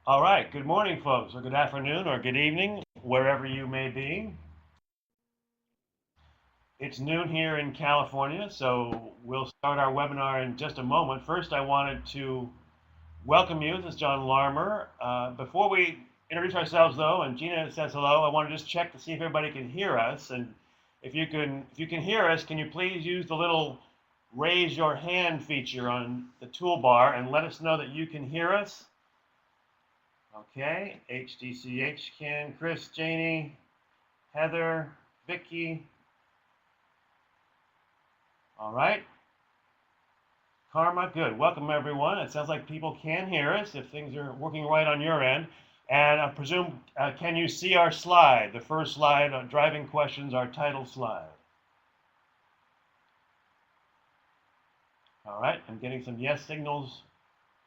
All right, good morning, folks, or good afternoon, or good evening, wherever you may be. It's noon here in California, so we'll start our webinar in just a moment. First, I wanted to welcome you. This is John Larmer. Before we introduce ourselves, though, and Gina says hello, I want to just check to see if everybody can hear us. And if you can hear us, can you please use the little raise your hand feature on the toolbar and let us know that you can hear us? Okay, HDCH can, Chris, Janie, Heather, Vicky. All right. Karma, good. Welcome, everyone. It sounds like people can hear us if things are working right on your end. And I presume, can you see our slide? The first slide on driving questions, our title slide. All right, I'm getting some yes signals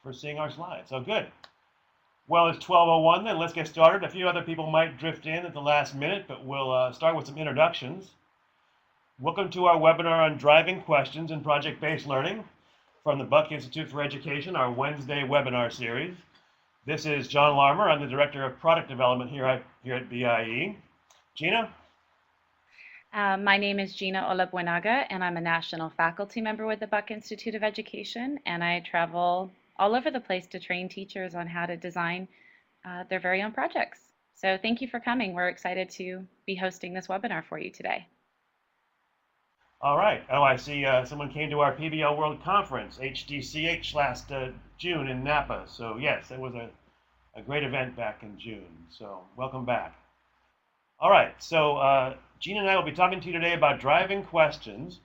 for seeing our slide. So good. Well, it's 12:01 then. Let's get started. A few other people might drift in at the last minute, but we'll start with some introductions. Welcome to our webinar on driving questions in project-based learning from the Buck Institute for Education, our Wednesday webinar series. This is John Larmer. I'm the Director of Product Development here at BIE. Gina? My name is Gina Olabuenaga, and I'm a national faculty member with the Buck Institute of Education, and I travel all over the place to train teachers on how to design their very own projects. So thank you for coming. We're excited to be hosting this webinar for you today. All right. Oh, I see someone came to our PBL World Conference, HDCH, last June in Napa. So yes, it was a great event back in June. So welcome back. All right. So Gina and I will be talking to you today about driving questions.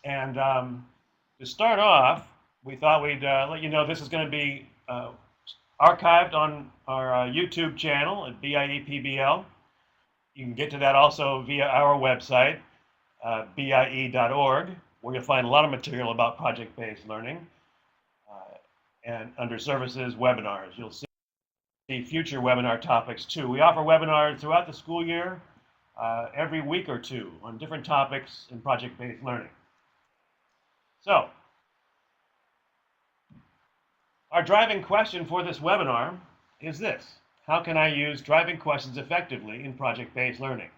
And to start off, we thought we'd let you know this is going to be archived on our YouTube channel at BIE-PBL. You can get to that also via our website, BIE.org, where you'll find a lot of material about project-based learning. And under services, webinars, you'll see future webinar topics too. We offer webinars throughout the school year, every week or two on different topics in project-based learning. So, our driving question for this webinar is this: how can I use driving questions effectively in project-based learning?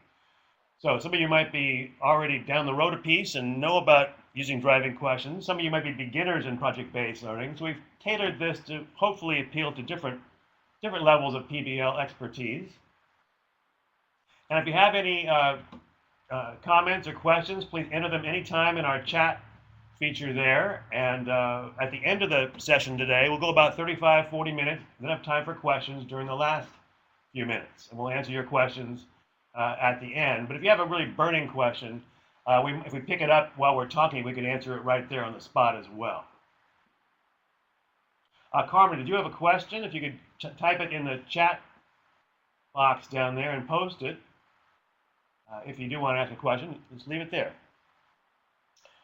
So some of you might be already down the road a piece and know about using driving questions. Some of you might be beginners in project-based learning. So we've tailored this to hopefully appeal to different levels of PBL expertise. And if you have any comments or questions, please enter them anytime in our chat feature there. And at the end of the session today, we'll go about 35, 40 minutes, then have time for questions during the last few minutes. And we'll answer your questions at the end. But if you have a really burning question, if we pick it up while we're talking, we can answer it right there on the spot as well. Carmen, did you have a question? If you could type it in the chat box down there and post it. If you do want to ask a question, just leave it there.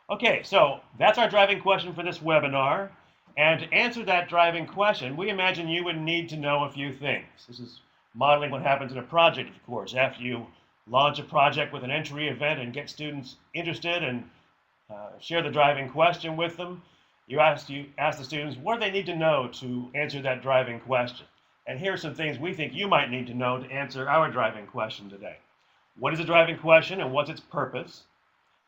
Okay, so that's our driving question for this webinar. And to answer that driving question, we imagine you would need to know a few things. This is modeling what happens in a project, of course. After you launch a project with an entry event and get students interested and share the driving question with them, you ask the students what do they need to know to answer that driving question. And here are some things we think you might need to know to answer our driving question today. What is a driving question and what's its purpose?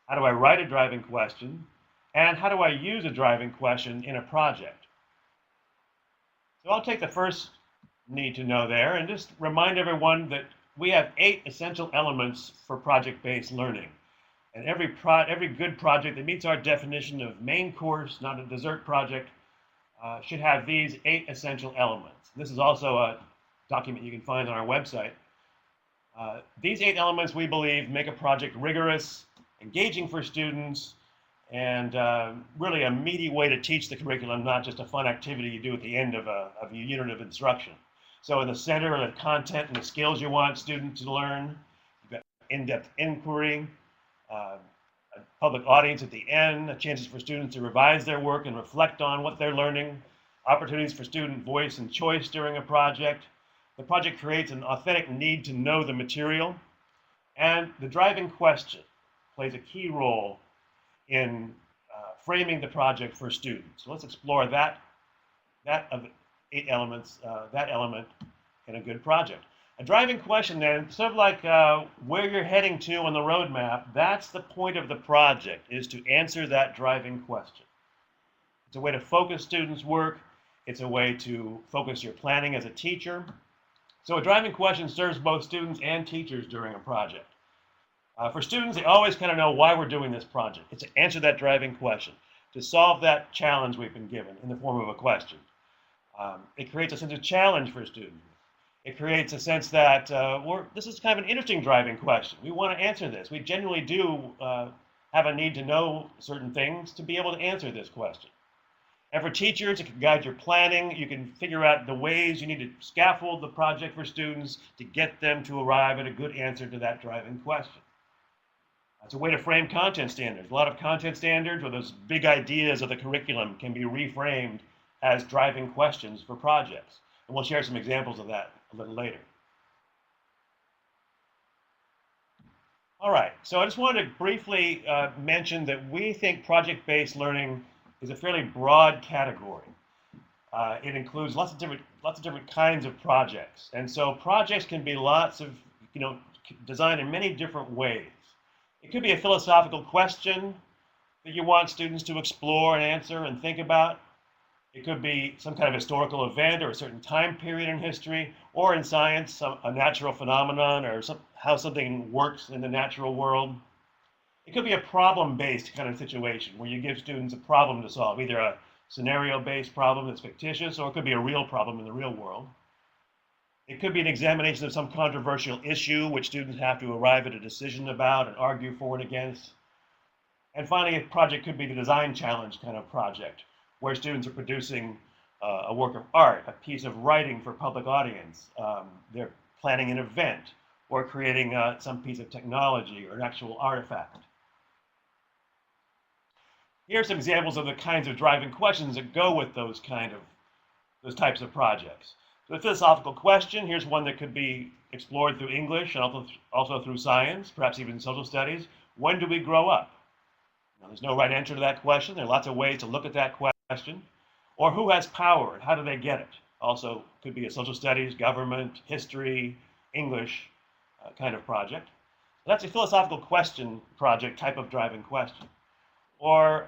How do I write a driving question? And how do I use a driving question in a project? So I'll take the first need to know there and just remind everyone that we have 8 essential elements for project-based learning. And every good project that meets our definition of main course, not a dessert project, should have these 8 essential elements. This is also a document you can find on our website. These 8 elements, we believe, make a project rigorous, engaging for students, and really a meaty way to teach the curriculum, not just a fun activity you do at the end of a unit of instruction. So in the center are the content and the skills you want students to learn. You've got in-depth inquiry, a public audience at the end, chances for students to revise their work and reflect on what they're learning, opportunities for student voice and choice during a project. The project creates an authentic need to know the material, and the driving question plays a key role in framing the project for students. So let's explore that 8 elements, that element in a good project. A driving question then, sort of like where you're heading to on the roadmap, that's the point of the project, is to answer that driving question. It's a way to focus students' work. It's a way to focus your planning as a teacher. So a driving question serves both students and teachers during a project. For students, they always kind of know why we're doing this project. It's to answer that driving question, to solve that challenge we've been given in the form of a question. It creates a sense of challenge for students. It creates a sense that this is kind of an interesting driving question. We want to answer this. We genuinely do have a need to know certain things to be able to answer this question. And for teachers, it can guide your planning. You can figure out the ways you need to scaffold the project for students to get them to arrive at a good answer to that driving question. It's a way to frame content standards. A lot of content standards or those big ideas of the curriculum can be reframed as driving questions for projects. And we'll share some examples of that a little later. All right, so I just wanted to briefly mention that we think project-based learning is a fairly broad category. It includes lots of different kinds of projects, and so projects can be designed in many different ways. It could be a philosophical question that you want students to explore and answer and think about. It could be some kind of historical event or a certain time period in history, or in science, a natural phenomenon or how something works in the natural world. It could be a problem-based kind of situation where you give students a problem to solve, either a scenario-based problem that's fictitious, or it could be a real problem in the real world. It could be an examination of some controversial issue which students have to arrive at a decision about and argue for and against. And finally, a project could be the design challenge kind of project, where students are producing a work of art, a piece of writing for public audience. They're planning an event or creating some piece of technology or an actual artifact. Here are some examples of the kinds of driving questions that go with those types of projects. So the philosophical question, here's one that could be explored through English and also through science, perhaps even social studies. When do we grow up? Now, there's no right answer to that question. There are lots of ways to look at that question. Or who has power and how do they get it? Also could be a social studies, government, history, English kind of project. That's a philosophical question project type of driving question. Or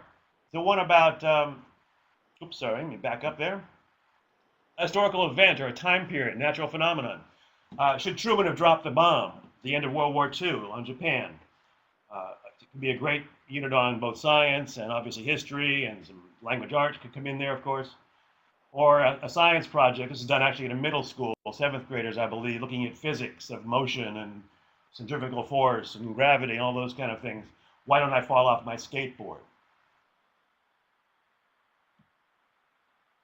the one about, let me back up there. A historical event or a time period, natural phenomenon. Should Truman have dropped the bomb at the end of World War II on Japan? It could be a great unit on both science and obviously history, and some language arts could come in there, of course. Or a science project. This is done actually in a middle school, 7th graders, I believe, looking at physics of motion and centrifugal force and gravity and all those kind of things. Why don't I fall off my skateboard?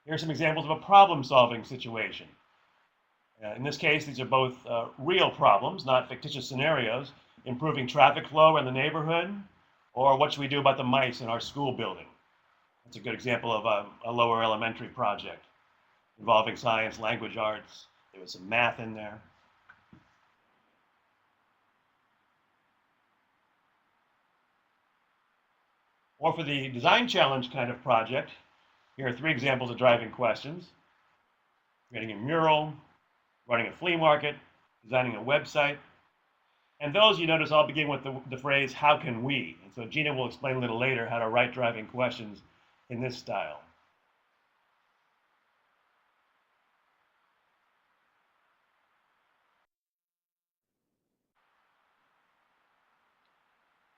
Here are some examples of a problem-solving situation. In this case, these are both real problems, not fictitious scenarios. Improving traffic flow in the neighborhood, or what should we do about the mice in our school building? That's a good example of a lower elementary project involving science, language arts. There was some math in there. Or for the design challenge kind of project, here are 3 examples of driving questions. Creating a mural, running a flea market, designing a website. And those, you notice, all begin with the phrase, how can we? And so Gina will explain a little later how to write driving questions in this style.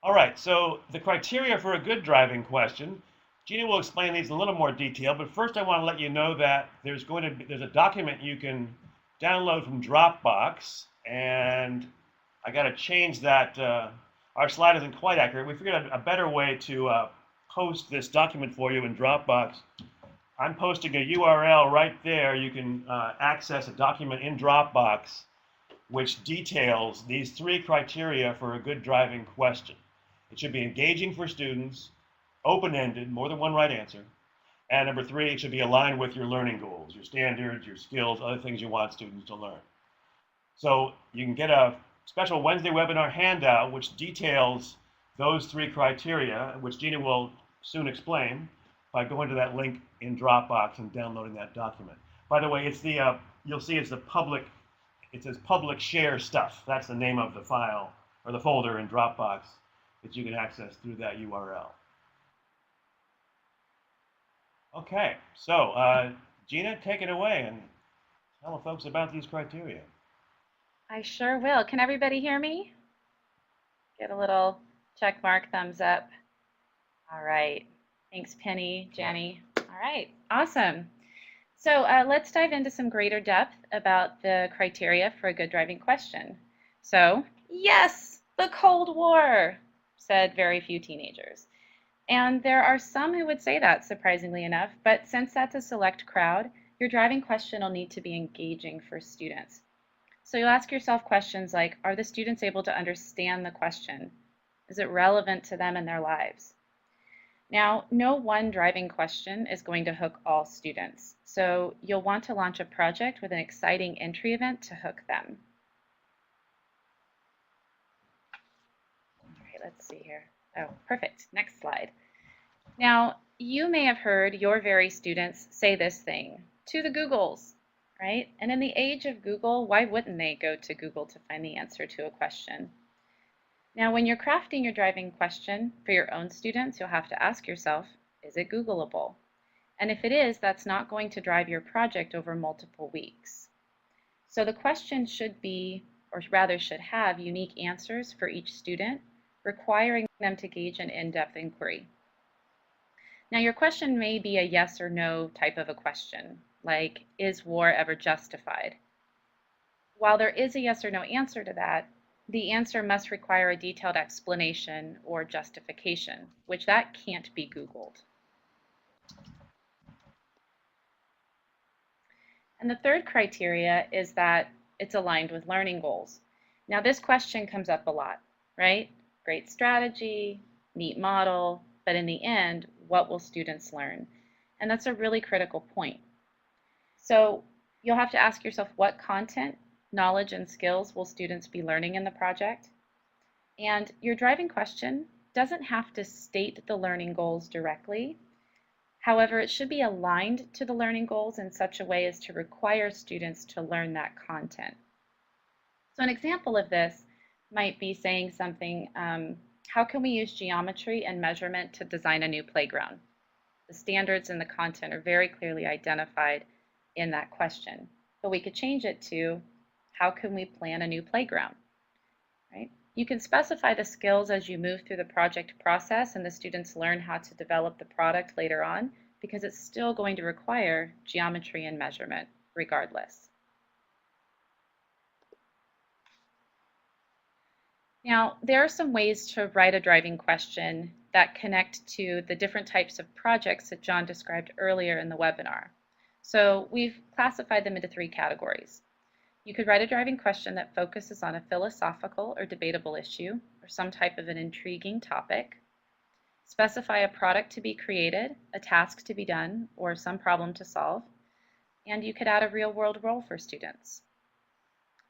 All right, so the criteria for a good driving question, Gina will explain these in a little more detail, but first I want to let you know that there's a document you can download from Dropbox, and I got to change that. Our slide isn't quite accurate. We figured out a better way to post this document for you in Dropbox. I'm posting a URL right there. You can access a document in Dropbox which details these 3 criteria for a good driving question. It should be engaging for students, open-ended, more than one right answer. And number 3, it should be aligned with your learning goals, your standards, your skills, other things you want students to learn. So you can get a special Wednesday webinar handout which details those 3 criteria, which Gina will soon explain, by going to that link in Dropbox and downloading that document. By the way, it's the you'll see it's the public. It says public share stuff. That's the name of the file or the folder in Dropbox that you can access through that URL. Okay, so Gina, take it away and tell the folks about these criteria. I sure will. Can everybody hear me? Get a little check mark, thumbs up. All right. Thanks, Penny, Jenny. All right, awesome. So let's dive into some greater depth about the criteria for a good driving question. So, yes, the Cold War, said very few teenagers. And there are some who would say that, surprisingly enough, but since that's a select crowd, your driving question will need to be engaging for students. So you'll ask yourself questions like, are the students able to understand the question? Is it relevant to them and their lives? Now, no one driving question is going to hook all students, so you'll want to launch a project with an exciting entry event to hook them. All right, let's see here. Oh, perfect. Next slide. Now, you may have heard your very students say this thing, to the Googles, right? And in the age of Google, why wouldn't they go to Google to find the answer to a question? Now, when you're crafting your driving question for your own students, you'll have to ask yourself, is it Googleable? And if it is, that's not going to drive your project over multiple weeks. So the question should be, or rather should have, unique answers for each student, requiring them to gauge an in-depth inquiry. Now, your question may be a yes or no type of a question, like, is war ever justified? While there is a yes or no answer to that, the answer must require a detailed explanation or justification, which that can't be Googled. And the third criteria is that it's aligned with learning goals. Now, this question comes up a lot, right? Great strategy, neat model, but in the end, what will students learn? And that's a really critical point. So you'll have to ask yourself, what content, knowledge, and skills will students be learning in the project? And your driving question doesn't have to state the learning goals directly. However, it should be aligned to the learning goals in such a way as to require students to learn that content. So an example of this might be saying something, how can we use geometry and measurement to design a new playground? The standards and the content are very clearly identified in that question, but we could change it to, how can we plan a new playground, right? You can specify the skills as you move through the project process and the students learn how to develop the product later on, because it's still going to require geometry and measurement regardless. Now, there are some ways to write a driving question that connect to the different types of projects that John described earlier in the webinar. So we've classified them into 3 categories. You could write a driving question that focuses on a philosophical or debatable issue or some type of an intriguing topic. Specify a product to be created, a task to be done, or some problem to solve. And you could add a real-world role for students.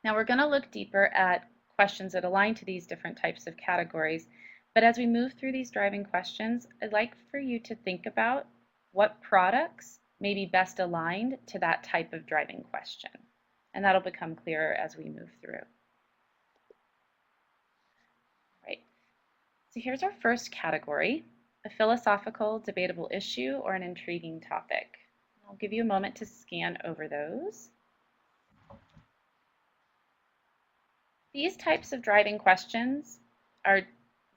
Now we're going to look deeper at questions that align to these different types of categories. But as we move through these driving questions, I'd like for you to think about what products may be best aligned to that type of driving question. And that'll become clearer as we move through. Right. So here's our first category, a philosophical, debatable issue or an intriguing topic. I'll give you a moment to scan over those. These types of driving questions are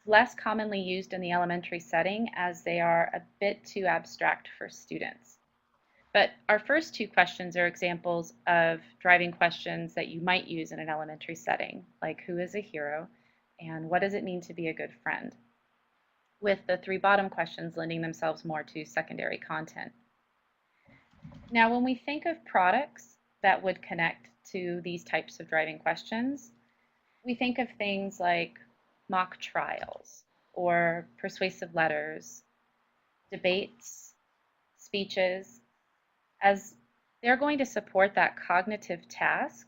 less commonly used in the elementary setting as they are a bit too abstract for students. But our first 2 questions are examples of driving questions that you might use in an elementary setting, like who is a hero and what does it mean to be a good friend, with the 3 bottom questions lending themselves more to secondary content. Now, when we think of products that would connect to these types of driving questions, we think of things like mock trials or persuasive letters, debates, speeches, as they're going to support that cognitive task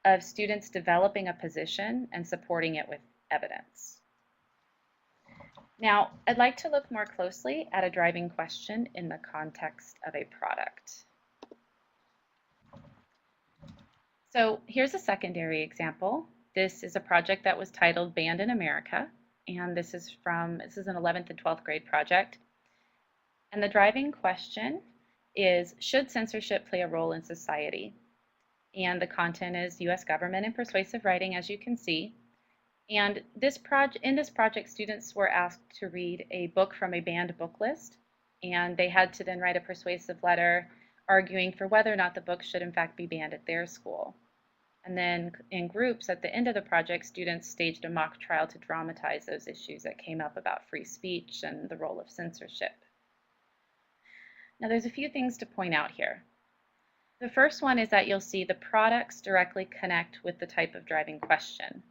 of students developing a position and supporting it with evidence. Now, I'd like to look more closely at a driving question in the context of a product. So here's a secondary example. This is a project that was titled Banned in America, and this is an 11th and 12th grade project. And the driving question is, should censorship play a role in society? And the content is U.S. government and persuasive writing, as you can see. And in this project, students were asked to read a book from a banned book list, and they had to then write a persuasive letter arguing for whether or not the book should in fact be banned at their school. And then in groups at the end of the project, students staged a mock trial to dramatize those issues that came up about free speech and the role of censorship. Now there's a few things to point out here. The first one is that you'll see the products directly connect with the type of driving question.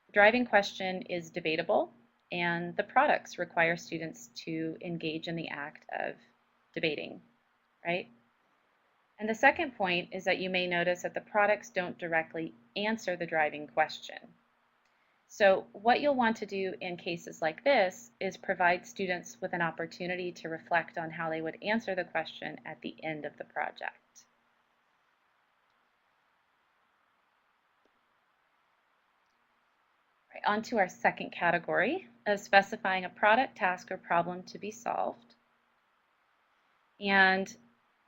The driving question is debatable, and the products require students to engage in the act of debating, right? And the second point is that you may notice that the products don't directly answer the driving question. So what you'll want to do in cases like this is provide students with an opportunity to reflect on how they would answer the question at the end of the project. Right, on to our second category of specifying a product, task, or problem to be solved. And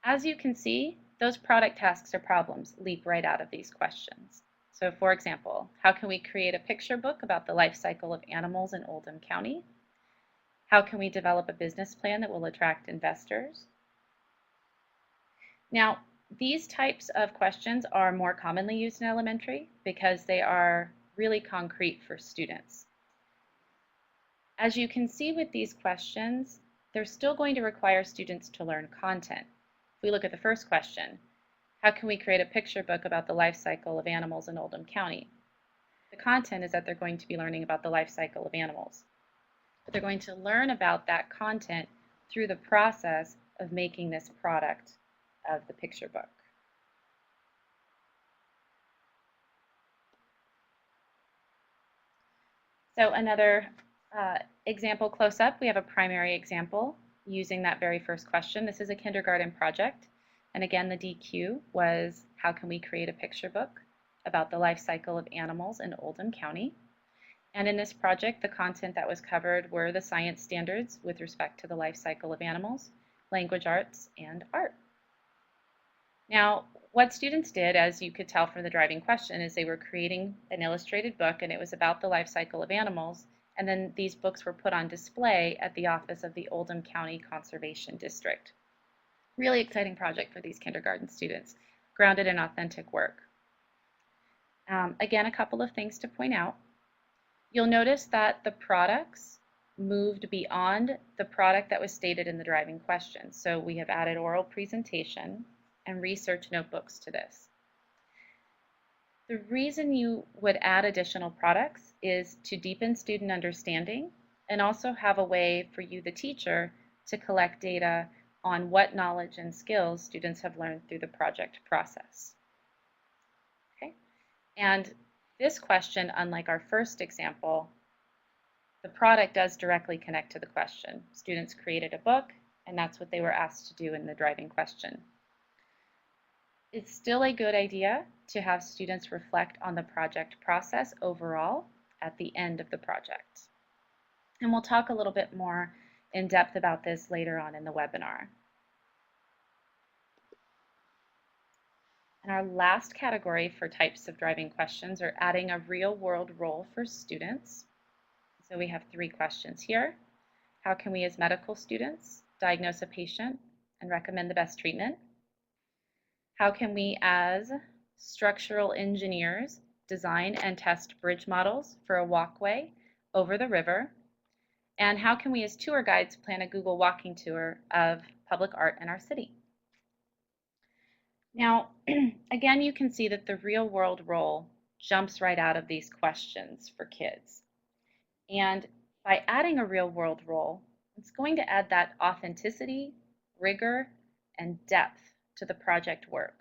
as you can see, those product, tasks, or problems leap right out of these questions. So for example, how can we create a picture book about the life cycle of animals in Oldham County? How can we develop a business plan that will attract investors? Now, these types of questions are more commonly used in elementary because they are really concrete for students. As you can see with these questions, they're still going to require students to learn content. If we look at the first question, how can we create a picture book about the life cycle of animals in Oldham County? The content is that they're going to be learning about the life cycle of animals. But they're going to learn about that content through the process of making this product of the picture book. So another example close up, we have a primary example using that very first question. This is a kindergarten project. And again, the DQ was, how can we create a picture book about the life cycle of animals in Oldham County? And in this project, the content that was covered were the science standards with respect to the life cycle of animals, language arts, and art. Now, what students did, as you could tell from the driving question, is they were creating an illustrated book, and it was about the life cycle of animals. And then these books were put on display at the office of the Oldham County Conservation District. Really exciting project for these kindergarten students, grounded in authentic work. Again, a couple of things to point out. You'll notice that the products moved beyond the product that was stated in the driving question. So we have added oral presentation and research notebooks to this. The reason you would add additional products is to deepen student understanding and also have a way for you, the teacher, to collect data on what knowledge and skills students have learned through the project process. Okay? And this question, unlike our first example, the product does directly connect to the question. Students created a book, and that's what they were asked to do in the driving question. It's still a good idea to have students reflect on the project process overall at the end of the project. And we'll talk a little bit more in depth about this later on in the webinar. And our last category for types of driving questions are adding a real-world role for students. So we have 3 questions here. How can we as medical students diagnose a patient and recommend the best treatment? How can we as structural engineers design and test bridge models for a walkway over the river? And how can we as tour guides plan a Google walking tour of public art in our city? Now, again, you can see that the real world role jumps right out of these questions for kids. And by adding a real world role, it's going to add that authenticity, rigor, and depth to the project work.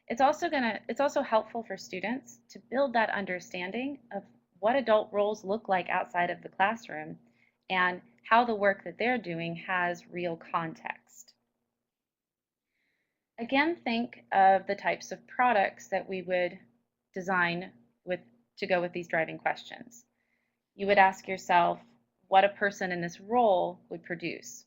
It's also helpful for students to build that understanding of what adult roles look like outside of the classroom and how the work that they're doing has real context. Again, think of the types of products that we would design with to go with these driving questions. You would ask yourself what a person in this role would produce.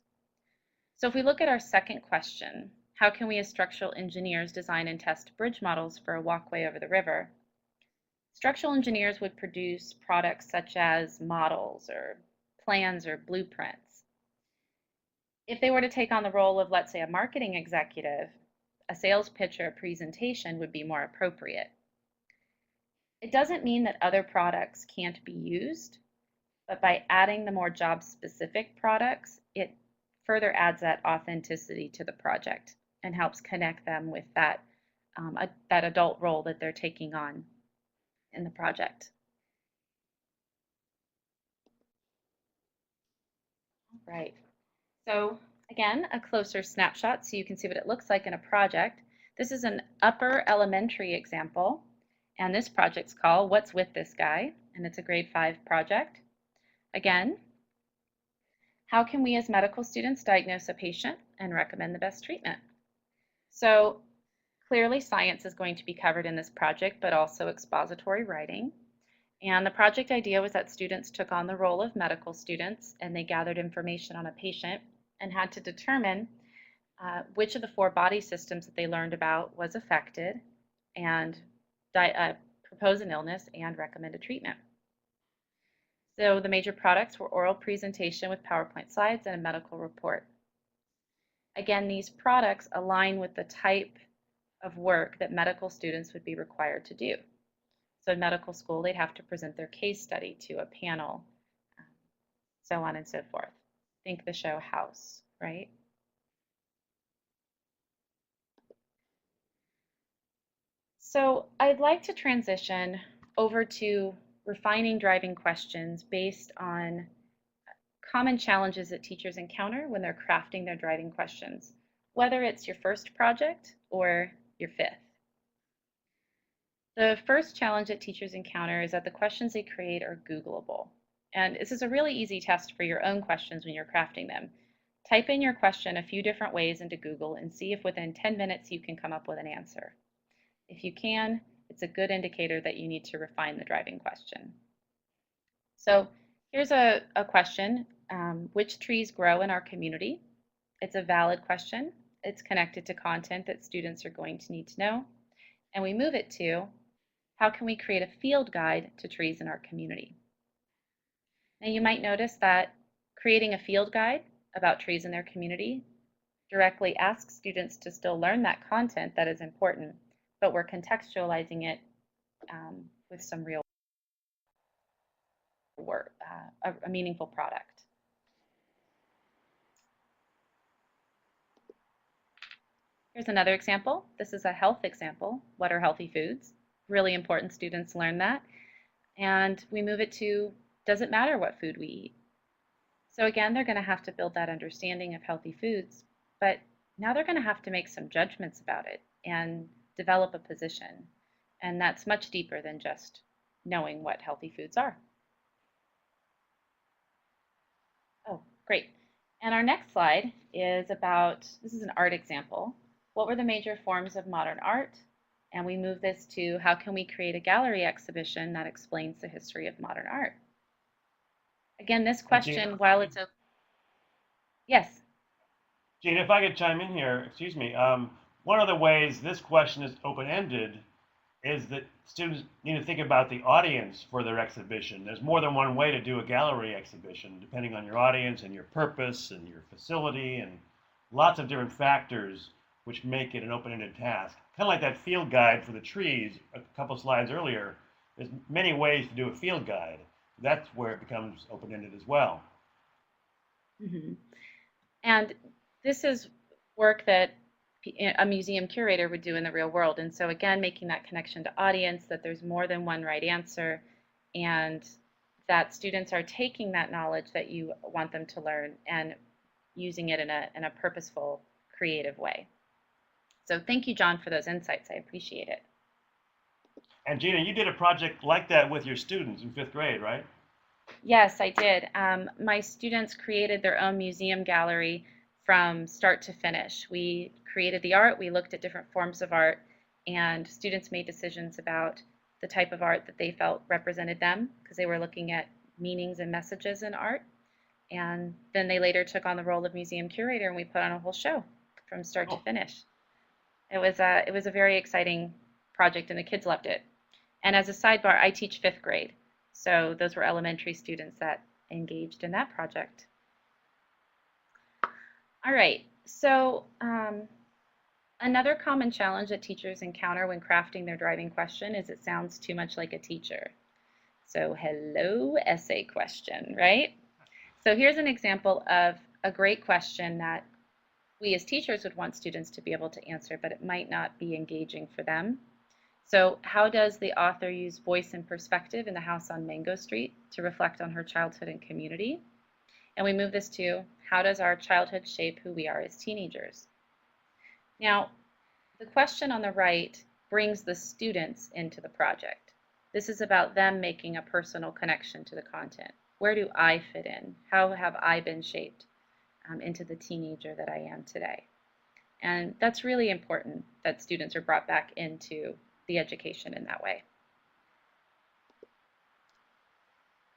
So if we look at our second question, how can we as structural engineers design and test bridge models for a walkway over the river? Structural engineers would produce products such as models or plans or blueprints. If they were to take on the role of, let's say, a marketing executive, a sales pitch or a presentation would be more appropriate. It doesn't mean that other products can't be used, but by adding the more job-specific products, it further adds that authenticity to the project and helps connect them with that, that adult role that they're taking on in the project. All right. So again, a closer snapshot so you can see what it looks like in a project. This is an upper elementary example, and this project's called What's With This Guy? And it's a grade 5 project. Again, how can we as medical students diagnose a patient and recommend the best treatment? So clearly science is going to be covered in this project, but also expository writing. And the project idea was that students took on the role of medical students and they gathered information on a patient and had to determine which of the 4 body systems that they learned about was affected and propose an illness and recommend a treatment. So the major products were oral presentation with PowerPoint slides and a medical report. Again, these products align with the type of work that medical students would be required to do. So in medical school, they'd have to present their case study to a panel, so on and so forth. Think the show House, right? So I'd like to transition over to refining driving questions based on common challenges that teachers encounter when they're crafting their driving questions, whether it's your first project or your 5th. The first challenge that teachers encounter is that the questions they create are Googleable. And this is a really easy test for your own questions when you're crafting them. Type in your question a few different ways into Google and see if within 10 minutes you can come up with an answer. If you can, it's a good indicator that you need to refine the driving question. So here's a question. Which trees grow in our community? It's a valid question. It's connected to content that students are going to need to know. And we move it to, how can we create a field guide to trees in our community? Now you might notice that creating a field guide about trees in their community directly asks students to still learn that content that is important, but we're contextualizing it with some real work, a meaningful product. Here's another example. This is a health example. What are healthy foods? Really important students learn that. And we move it to, does it matter what food we eat? So again, they're going to have to build that understanding of healthy foods, but now they're going to have to make some judgments about it and develop a position. And that's much deeper than just knowing what healthy foods are. Oh, great. And our next slide is about, this is an art example. What were the major forms of modern art? And we move this to, how can we create a gallery exhibition that explains the history of modern art? Again, this question, Gina, while it's a, yes. Gina, if I could chime in here, excuse me. One of the ways this question is open-ended is that students need to think about the audience for their exhibition. There's more than one way to do a gallery exhibition, depending on your audience and your purpose and your facility and lots of different factors which make it an open-ended task. Kind of like that field guide for the trees a couple slides earlier. There's many ways to do a field guide. That's where it becomes open-ended as well. Mm-hmm. And this is work that a museum curator would do in the real world. And so again, making that connection to audience, that there's more than one right answer, and that students are taking that knowledge that you want them to learn and using it in a purposeful, creative way. So thank you, John, for those insights. I appreciate it. And Gina, you did a project like that with your students in 5th grade, right? Yes, I did. My students created their own museum gallery from start to finish. We created the art, we looked at different forms of art, and students made decisions about the type of art that they felt represented them because they were looking at meanings and messages in art. And then they later took on the role of museum curator, and we put on a whole show from start to finish. It was a very exciting project, and the kids loved it. And as a sidebar, I teach 5th grade, so those were elementary students that engaged in that project. All right, so another common challenge that teachers encounter when crafting their driving question is it sounds too much like a teacher. So hello, essay question, right? So here's an example of a great question that we as teachers would want students to be able to answer, but it might not be engaging for them. So how does the author use voice and perspective in the house on Mango Street to reflect on her childhood and community? And we move this to, how does our childhood shape who we are as teenagers? Now, the question on the right brings the students into the project. This is about them making a personal connection to the content. Where do I fit in? How have I been shaped into the teenager that I am today? And that's really important that students are brought back into the education in that way.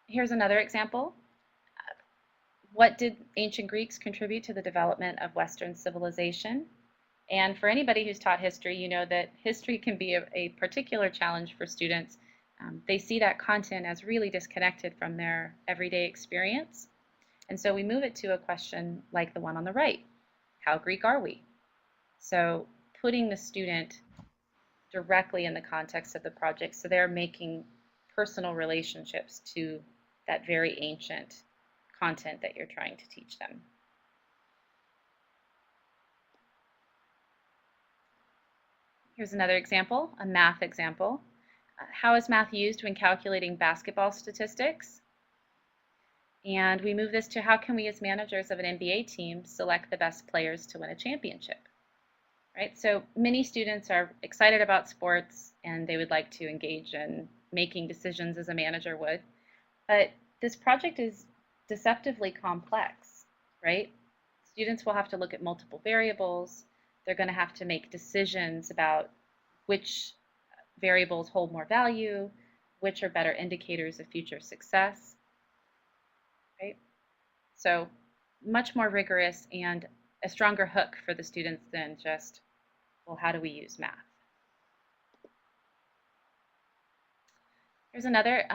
Here's another example. What did ancient Greeks contribute to the development of Western civilization? And for anybody who's taught history, you know that history can be a particular challenge for students. They see that content as really disconnected from their everyday experience. And so we move it to a question like the one on the right. How Greek are we? So putting the student directly in the context of the project, so they're making personal relationships to that very ancient content that you're trying to teach them. Here's another example, a math example. How is math used when calculating basketball statistics? And we move this to, how can we as managers of an NBA team select the best players to win a championship? Right? So many students are excited about sports and they would like to engage in making decisions as a manager would. But this project is deceptively complex, right? Students will have to look at multiple variables. They're going to have to make decisions about which variables hold more value, which are better indicators of future success, right? So much more rigorous and a stronger hook for the students than just, well, how do we use math? Here's another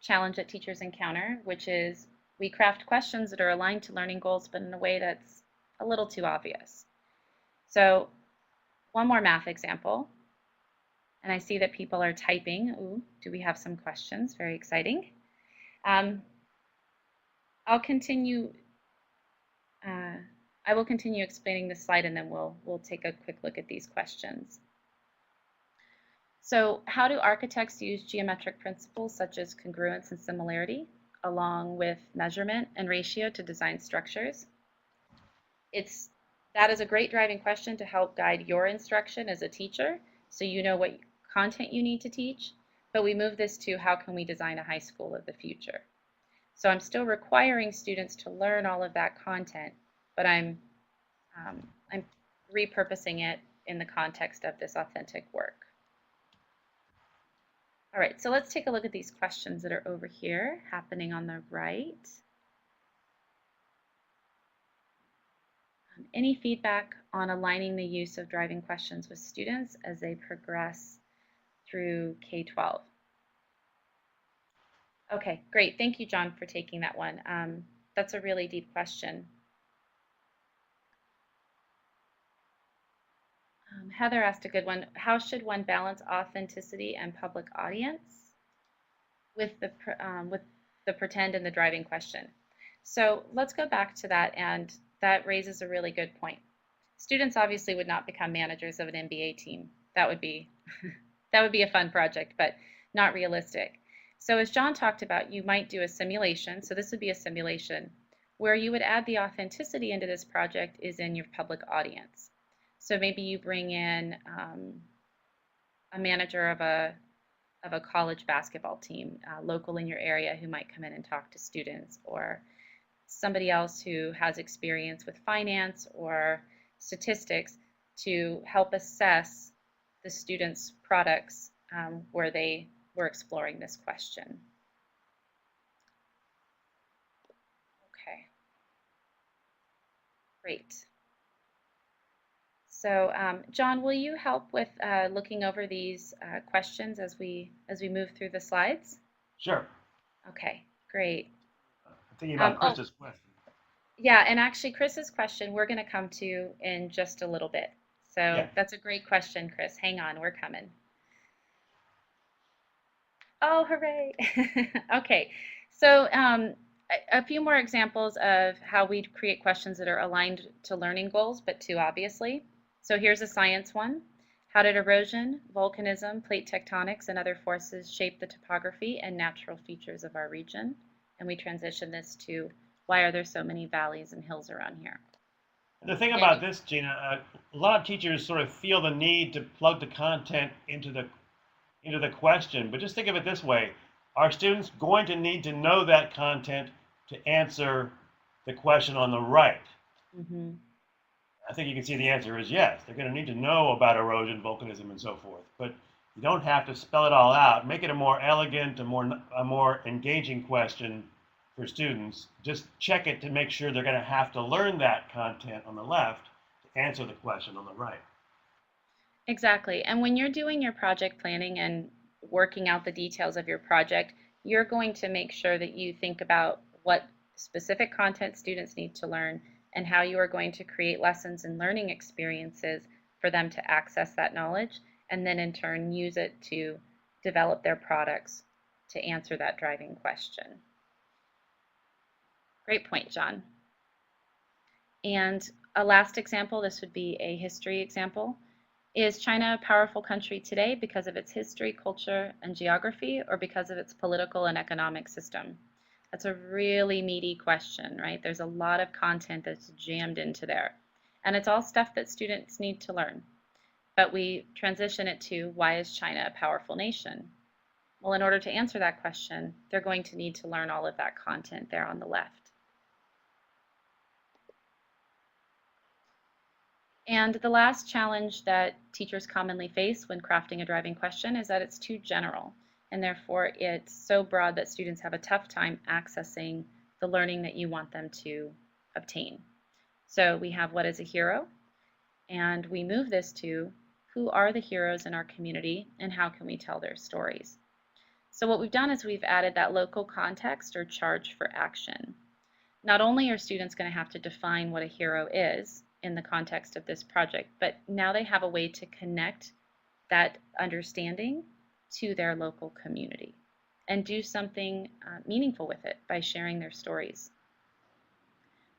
challenge that teachers encounter, which is we craft questions that are aligned to learning goals, but in a way that's a little too obvious. So one more math example, and I see that people are typing. Ooh, do we have some questions? Very exciting. I'll continue. I will continue explaining this slide, and then we'll take a quick look at these questions. So how do architects use geometric principles such as congruence and similarity, along with measurement and ratio to design structures? That is a great driving question to help guide your instruction as a teacher, so you know what content you need to teach, but we move this to, how can we design a high school of the future? So I'm still requiring students to learn all of that content, but I'm repurposing it in the context of this authentic work. All right, so let's take a look at these questions that are over here, happening on the right. Any feedback on aligning the use of driving questions with students as they progress through K-12? Okay, great. Thank you, John, for taking that one. That's a really deep question. Heather asked a good one. How should one balance authenticity and public audience with the pretend and the driving question? So let's go back to that, and that raises a really good point. Students obviously would not become managers of an NBA team. That would be that would be a fun project, but not realistic. So as John talked about, you might do a simulation. So this would be a simulation where you would add the authenticity into this project is in your public audience. So maybe you bring in a manager of a college basketball team local in your area who might come in and talk to students, or somebody else who has experience with finance or statistics to help assess the students' products where they were exploring this question. Okay, great. So, John, will you help with looking over these questions as we move through the slides? Sure. Okay, great. I'm thinking about Chris's question. Yeah, and actually Chris's question we're going to come to in just a little bit. So Yeah. That's a great question, Chris. Hang on, we're coming. Oh, hooray. Okay, so a few more examples of how we create questions that are aligned to learning goals, but too obviously. So here's a science one. How did erosion, volcanism, plate tectonics, and other forces shape the topography and natural features of our region? And we transition this to why are there so many valleys and hills around here? And the thing about this, Gina, a lot of teachers sort of feel the need to plug the content into the question, but just think of it this way. Are students going to need to know that content to answer the question on the right? Mm-hmm. I think you can see the answer is yes. They're going to need to know about erosion, volcanism, and so forth. But you don't have to spell it all out. Make it a more elegant, a more engaging question for students. Just check it to make sure they're going to have to learn that content on the left to answer the question on the right. Exactly. And when you're doing your project planning and working out the details of your project, you're going to make sure that you think about what specific content students need to learn and how you are going to create lessons and learning experiences for them to access that knowledge and then in turn use it to develop their products to answer that driving question. Great point, John. And a last example, this would be a history example. Is China a powerful country today because of its history, culture, and geography, or because of its political and economic system? That's a really meaty question, right? There's a lot of content that's jammed into there. And it's all stuff that students need to learn. But we transition it to, why is China a powerful nation? Well, in order to answer that question, they're going to need to learn all of that content there on the left. And the last challenge that teachers commonly face when crafting a driving question is that it's too general, and therefore it's so broad that students have a tough time accessing the learning that you want them to obtain. So we have what is a hero, and we move this to who are the heroes in our community and how can we tell their stories. So what we've done is we've added that local context or charge for action. Not only are students going to have to define what a hero is in the context of this project, but now they have a way to connect that understanding to their local community and do something meaningful with it by sharing their stories.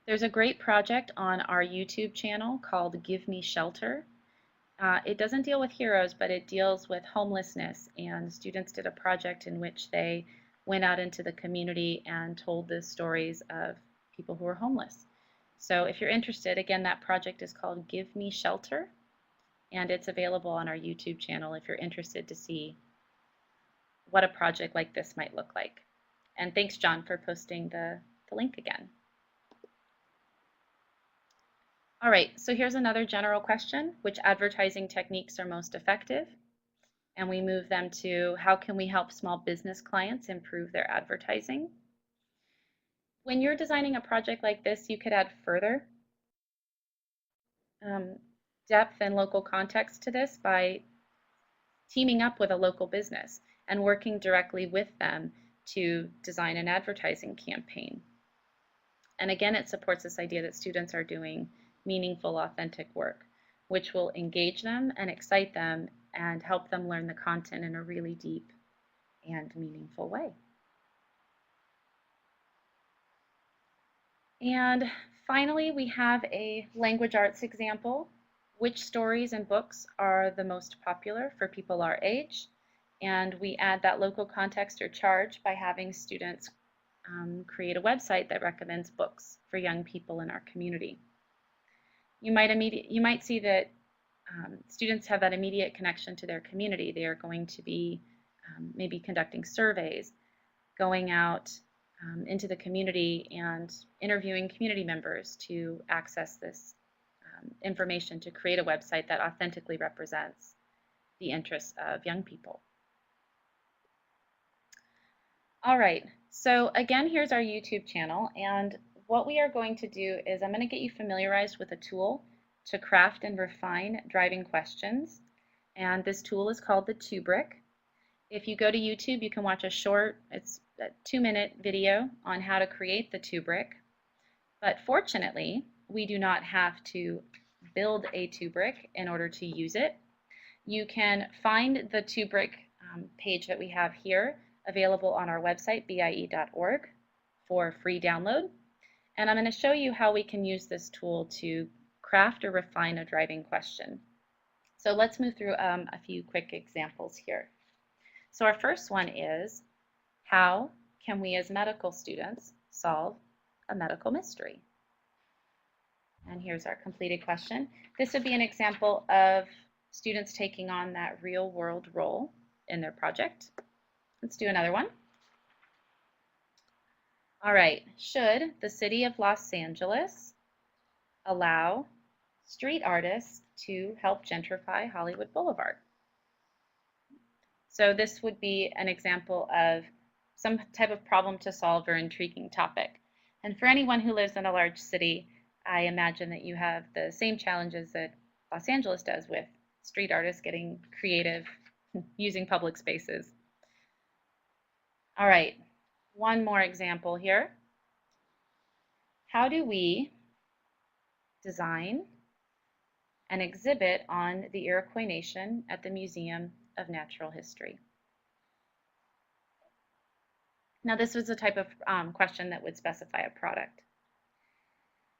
There's a great project on our YouTube channel called Give Me Shelter. It doesn't deal with heroes, but it deals with homelessness, and students did a project in which they went out into the community and told the stories of people who are homeless. So if you're interested, again, that project is called Give Me Shelter, and it's available on our YouTube channel if you're interested to see what a project like this might look like. And thanks, John, for posting the link again. All right, so here's another general question. Which advertising techniques are most effective? And we move them to how can we help small business clients improve their advertising? When you're designing a project like this, you could add further depth and local context to this by teaming up with a local business and working directly with them to design an advertising campaign. And again, it supports this idea that students are doing meaningful, authentic work, which will engage them and excite them and help them learn the content in a really deep and meaningful way. And finally, we have a language arts example. Which stories and books are the most popular for people our age? And we add that local context or charge by having students create a website that recommends books for young people in our community. You might see that students have that immediate connection to their community. They are going to be maybe conducting surveys, going out into the community and interviewing community members to access this information to create a website that authentically represents the interests of young people. All right, so again, here's our YouTube channel, and what we are going to do is I'm going to get you familiarized with a tool to craft and refine driving questions, and this tool is called the 2-Brick. If you go to YouTube, you can watch a short, it's a 2-minute video on how to create the 2-Brick, but fortunately, we do not have to build a 2-Brick in order to use it. You can find the 2-Brick page that we have here available on our website, bie.org, for free download. And I'm going to show you how we can use this tool to craft or refine a driving question. So let's move through a few quick examples here. So our first one is, how can we as medical students solve a medical mystery? And here's our completed question. This would be an example of students taking on that real world role in their project. Let's do another one. All right, should the city of Los Angeles allow street artists to help gentrify Hollywood Boulevard? So this would be an example of some type of problem to solve or intriguing topic. And for anyone who lives in a large city, I imagine that you have the same challenges that Los Angeles does with street artists getting creative using public spaces. All right, one more example here. How do we design an exhibit on the Iroquois Nation at the Museum of Natural History? Now, this was a type of question that would specify a product.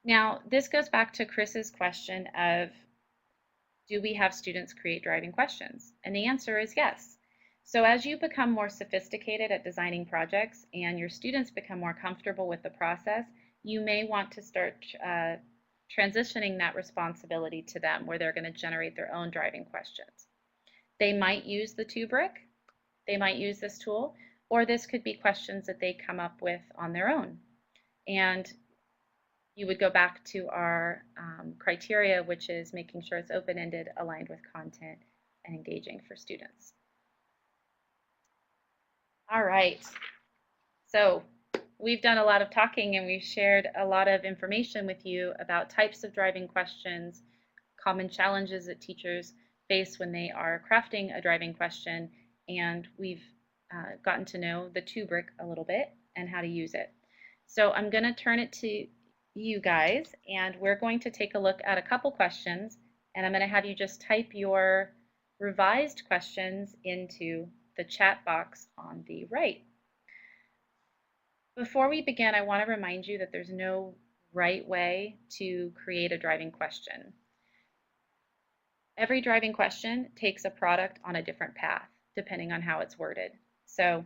Now, this goes back to Chris's question of, do we have students create driving questions? And the answer is yes. So as you become more sophisticated at designing projects and your students become more comfortable with the process, you may want to start transitioning that responsibility to them, where they're going to generate their own driving questions. They might use the 2-Brick, they might use this tool, or this could be questions that they come up with on their own. And you would go back to our criteria, which is making sure it's open-ended, aligned with content, and engaging for students. All right, so we've done a lot of talking and we've shared a lot of information with you about types of driving questions, common challenges that teachers face when they are crafting a driving question, and we've gotten to know the 2-Brick a little bit and how to use it. So I'm going to turn it to you guys, and we're going to take a look at a couple questions, and I'm going to have you just type your revised questions into the chat box on the right. Before we begin, I want to remind you that there's no right way to create a driving question. Every driving question takes a product on a different path, depending on how it's worded. So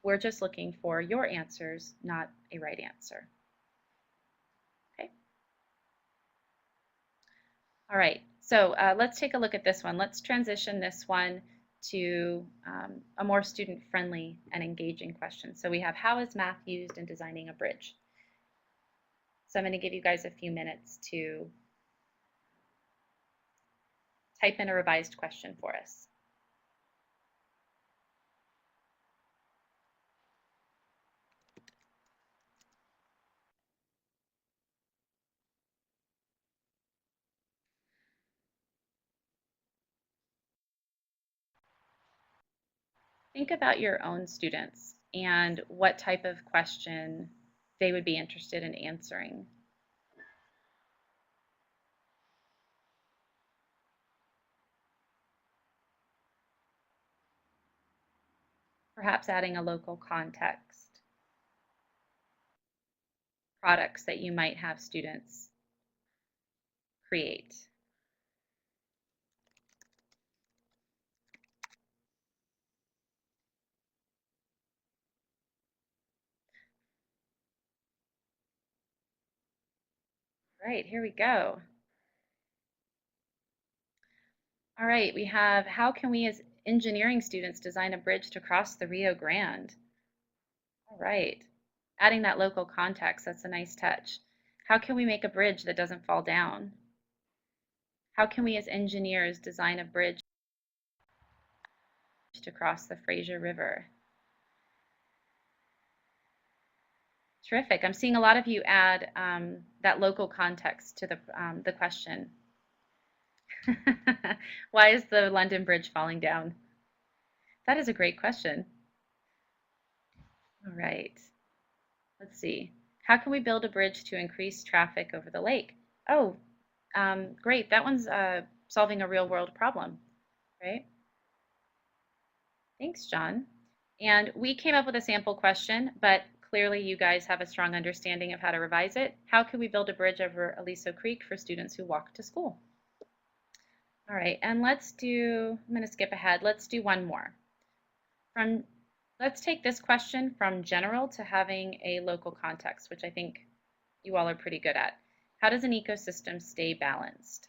we're just looking for your answers, not a right answer. Okay. All right, so let's take a look at this one. Let's transition this one to a more student-friendly and engaging question. So we have, how is math used in designing a bridge? So I'm going to give you guys a few minutes to type in a revised question for us. Think about your own students and what type of question they would be interested in answering. Perhaps adding a local context, products that you might have students create. All right, here we go. All right, we have, how can we as engineering students design a bridge to cross the Rio Grande? All right. Adding that local context, that's a nice touch. How can we make a bridge that doesn't fall down? How can we as engineers design a bridge to cross the Fraser River? Terrific. I'm seeing a lot of you add that local context to the question. Why is the London Bridge falling down? That is a great question. All right. Let's see. How can we build a bridge to increase traffic over the lake? Oh, great. That one's solving a real world problem, right? Thanks, John. And we came up with a sample question, but clearly you guys have a strong understanding of how to revise it. How can we build a bridge over Aliso Creek for students who walk to school? All right, and let's do, I'm going to skip ahead. Let's do one more. Let's take this question from general to having a local context, which I think you all are pretty good at. How does an ecosystem stay balanced?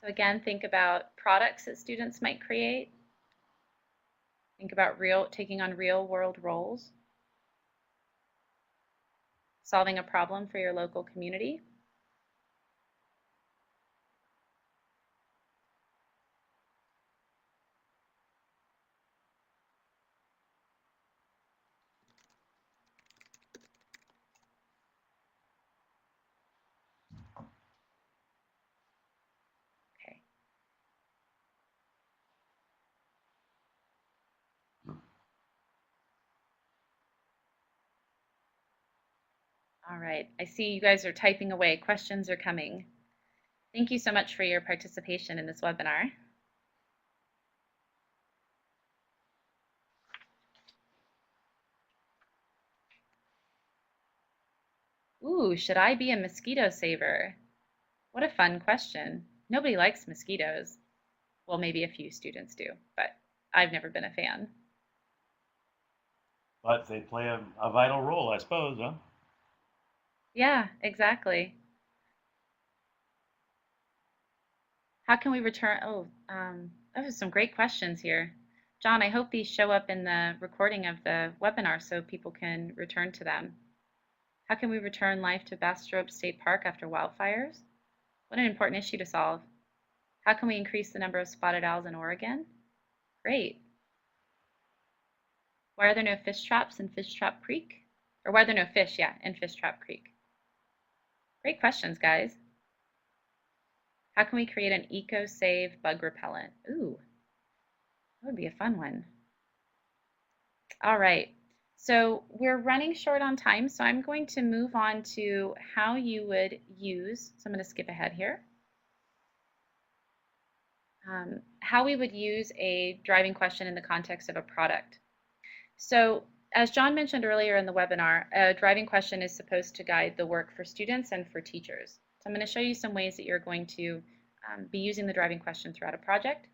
So again, think about products that students might create. Think about taking on real world roles. Solving a problem for your local community. Okay. All right, I see you guys are typing away. Questions are coming. Thank you so much for your participation in this webinar. Ooh, should I be a mosquito saver? What a fun question. Nobody likes mosquitoes. Well, maybe a few students do, but I've never been a fan. But they play a vital role, I suppose, huh? Yeah, exactly. How can we return? Oh, those are some great questions here. John, I hope these show up in the recording of the webinar so people can return to them. How can we return life to Bastrop State Park after wildfires? What an important issue to solve. How can we increase the number of spotted owls in Oregon? Great. Why are there no fish traps in Fish Trap Creek? Or why are there no fish, in Fish Trap Creek? Great questions, guys. How can we create an eco-save bug repellent? Ooh, that would be a fun one. All right, so we're running short on time, so I'm going to move on to how you would use, so I'm going to skip ahead here. How we would use a driving question in the context of a product. So as John mentioned earlier in the webinar, a driving question is supposed to guide the work for students and for teachers. So I'm going to show you some ways that you're going to be using the driving question throughout a project.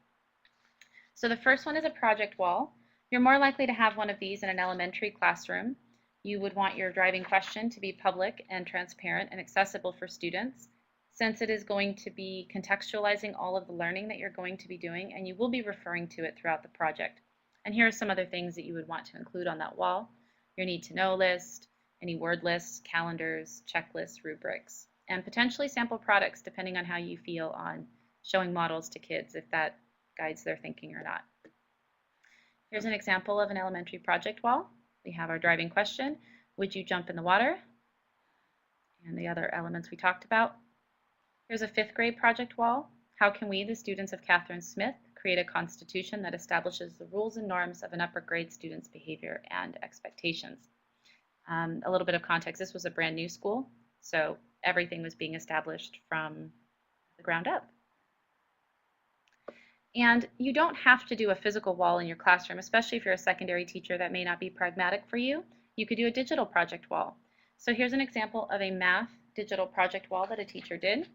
So the first one is a project wall. You're more likely to have one of these in an elementary classroom. You would want your driving question to be public and transparent and accessible for students, since it is going to be contextualizing all of the learning that you're going to be doing, and you will be referring to it throughout the project. And here are some other things that you would want to include on that wall. Your need to know list, any word lists, calendars, checklists, rubrics, and potentially sample products depending on how you feel on showing models to kids, if that guides their thinking or not. Here's an example of an elementary project wall. We have our driving question, would you jump in the water? And the other elements we talked about. Here's a 5th grade project wall. How can we, the students of Catherine Smith, create a constitution that establishes the rules and norms of an upper grade student's behavior and expectations? A little bit of context, this was a brand new school, so everything was being established from the ground up. And you don't have to do a physical wall in your classroom, especially if you're a secondary teacher. That may not be pragmatic for you. You could do a digital project wall. So here's an example of a math digital project wall that a teacher did.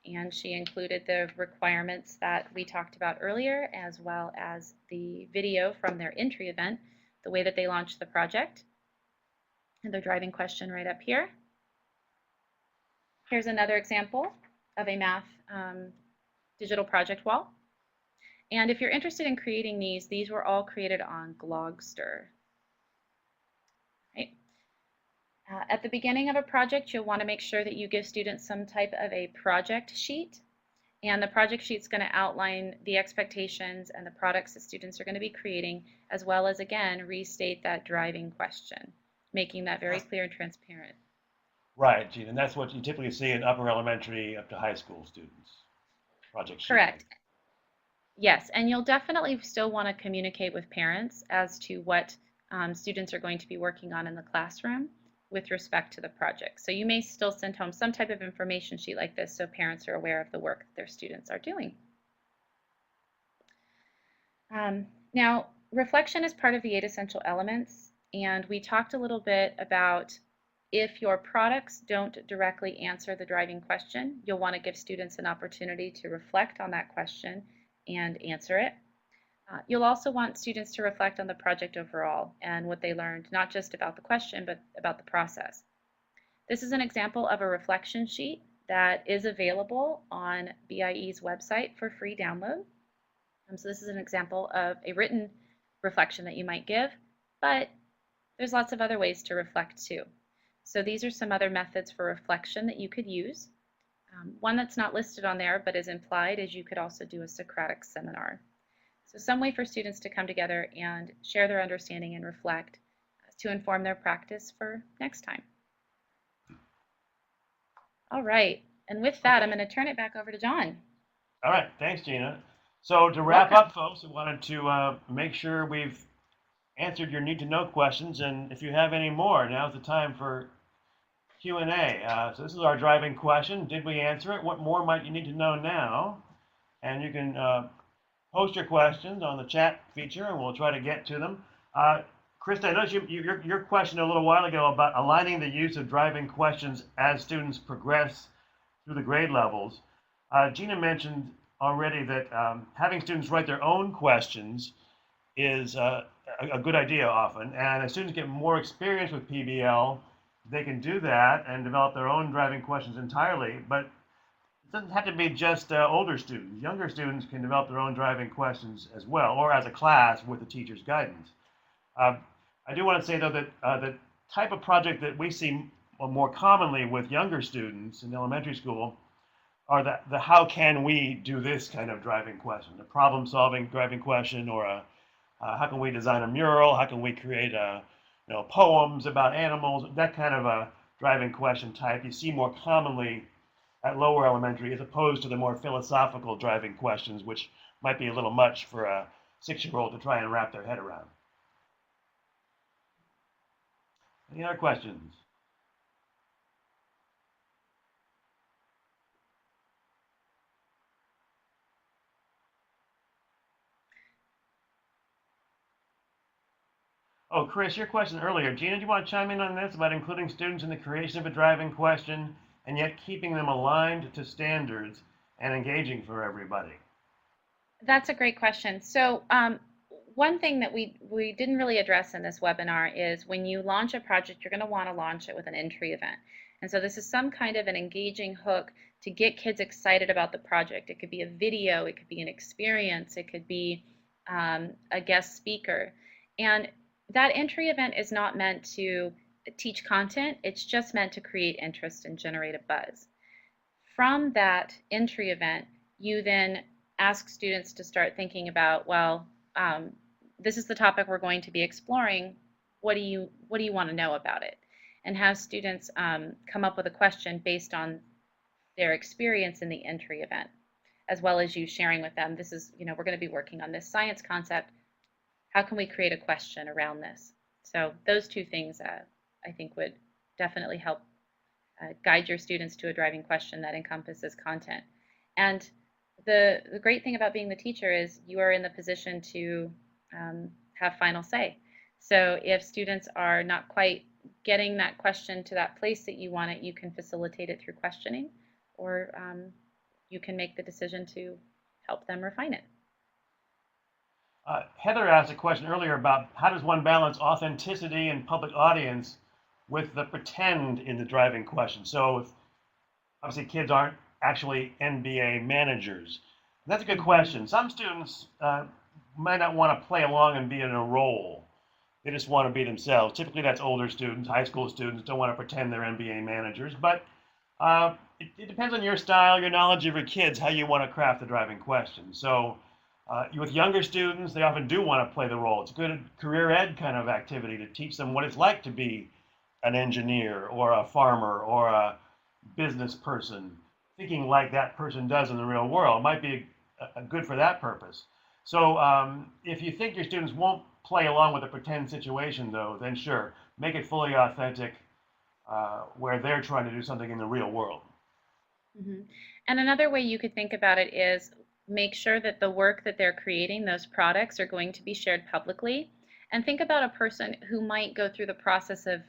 and she included the requirements that we talked about earlier, as well as the video from their entry event, the way that they launched the project, and their driving question right up here. Here's another example of a math digital project wall. And if you're interested in creating these were all created on Glogster. Right. At the beginning of a project, you'll want to make sure that you give students some type of a project sheet. And the project sheet is going to outline the expectations and the products that students are going to be creating, as well as, again, restate that driving question, making that very clear and transparent. Right, Gina, and that's what you typically see in upper elementary up to high school students. Project sheet. Correct. Yes, and you'll definitely still want to communicate with parents as to what students are going to be working on in the classroom with respect to the project. So you may still send home some type of information sheet like this so parents are aware of the work that their students are doing. Now, reflection is part of the 8 essential elements, and we talked a little bit about if your products don't directly answer the driving question, you'll want to give students an opportunity to reflect on that question and answer it. You'll also want students to reflect on the project overall and what they learned, not just about the question, but about the process. This is an example of a reflection sheet that is available on BIE's website for free download. So this is an example of a written reflection that you might give, but there's lots of other ways to reflect too. So these are some other methods for reflection that you could use. One that's not listed on there but is implied is you could also do a Socratic Seminar. So some way for students to come together and share their understanding and reflect to inform their practice for next time. All right, and with that, I'm going to turn it back over to John. All right, thanks, Gina. So to wrap up, folks, we wanted to make sure we've answered your need-to-know questions, and if you have any more, now's the time for Q&A. So this is our driving question. Did we answer it? What more might you need to know now? And you can post your questions on the chat feature, and we'll try to get to them. Krista, I noticed your question a little while ago about aligning the use of driving questions as students progress through the grade levels. Gina mentioned already that having students write their own questions is a good idea often, and as students get more experience with PBL, they can do that and develop their own driving questions entirely, but it doesn't have to be just older students. Younger students can develop their own driving questions as well, or as a class with the teacher's guidance. I do want to say, though, that the type of project that we see more commonly with younger students in elementary school are the how can we do this kind of driving question, a problem-solving driving question, or a how can we design a mural, how can we create poems about animals, that kind of a driving question type you see more commonly at lower elementary as opposed to the more philosophical driving questions, which might be a little much for a 6-year-old to try and wrap their head around. Any other questions? Oh, Chris, your question earlier. Gina, do you want to chime in on this about including students in the creation of a driving question and yet keeping them aligned to standards and engaging for everybody? That's a great question. So one thing that we didn't really address in this webinar is when you launch a project, you're going to want to launch it with an entry event. And so this is some kind of an engaging hook to get kids excited about the project. It could be a video, it could be an experience, it could be a guest speaker. And that entry event is not meant to teach content, it's just meant to create interest and generate a buzz. From that entry event, you then ask students to start thinking about, well, this is the topic we're going to be exploring. What do you want to know about it? And have students come up with a question based on their experience in the entry event, as well as you sharing with them, this is, we're going to be working on this science concept. How can we create a question around this? So those two things I think would definitely help guide your students to a driving question that encompasses content. And the great thing about being the teacher is you are in the position to have final say. So if students are not quite getting that question to that place that you want it, you can facilitate it through questioning or you can make the decision to help them refine it. Heather asked a question earlier about how does one balance authenticity and public audience with the pretend in the driving question. So if obviously kids aren't actually NBA managers. That's a good question. Some students might not want to play along and be in a role. They just want to be themselves. Typically, that's older students, high school students don't want to pretend they're NBA managers. But it depends on your style, your knowledge of your kids, how you want to craft the driving question. So with younger students, they often do want to play the role. It's a good career ed kind of activity to teach them what it's like to be an engineer or a farmer or a business person, thinking like that person does in the real world. It might be good for that purpose. So if you think your students won't play along with a pretend situation, though, then sure, make it fully authentic where they're trying to do something in the real world. Mm-hmm. And another way you could think about it is make sure that the work that they're creating, those products, are going to be shared publicly. And think about a person who might go through the process of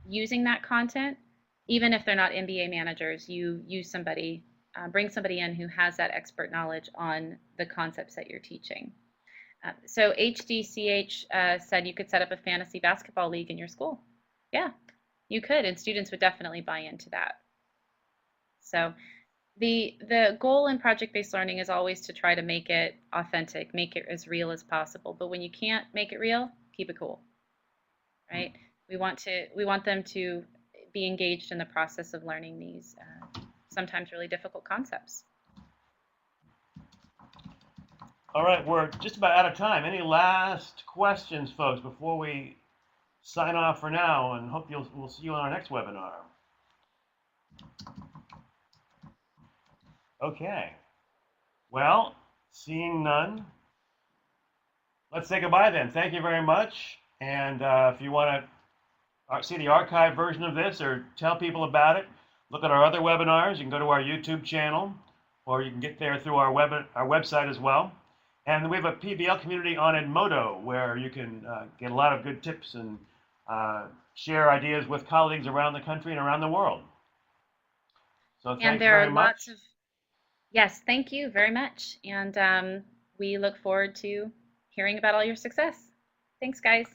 using that content, even if they're not MBA managers. You use somebody, bring somebody in who has that expert knowledge on the concepts that you're teaching. So HDCH said you could set up a fantasy basketball league in your school. Yeah, you could, and students would definitely buy into that. So the goal in project-based learning is always to try to make it authentic, make it as real as possible. But when you can't make it real, keep it cool, right? We want them to be engaged in the process of learning these sometimes really difficult concepts. All right, we're just about out of time. Any last questions, folks, before we sign off for now? And hope we'll see you on our next webinar. Okay. Well, seeing none, let's say goodbye then. Thank you very much. And if you want to see the archived version of this or tell people about it, look at our other webinars. You can go to our YouTube channel, or you can get there through our website as well. And we have a PBL community on Edmodo where you can get a lot of good tips and share ideas with colleagues around the country and around the world. So thanks very much. Yes, thank you very much. And we look forward to hearing about all your success. Thanks, guys.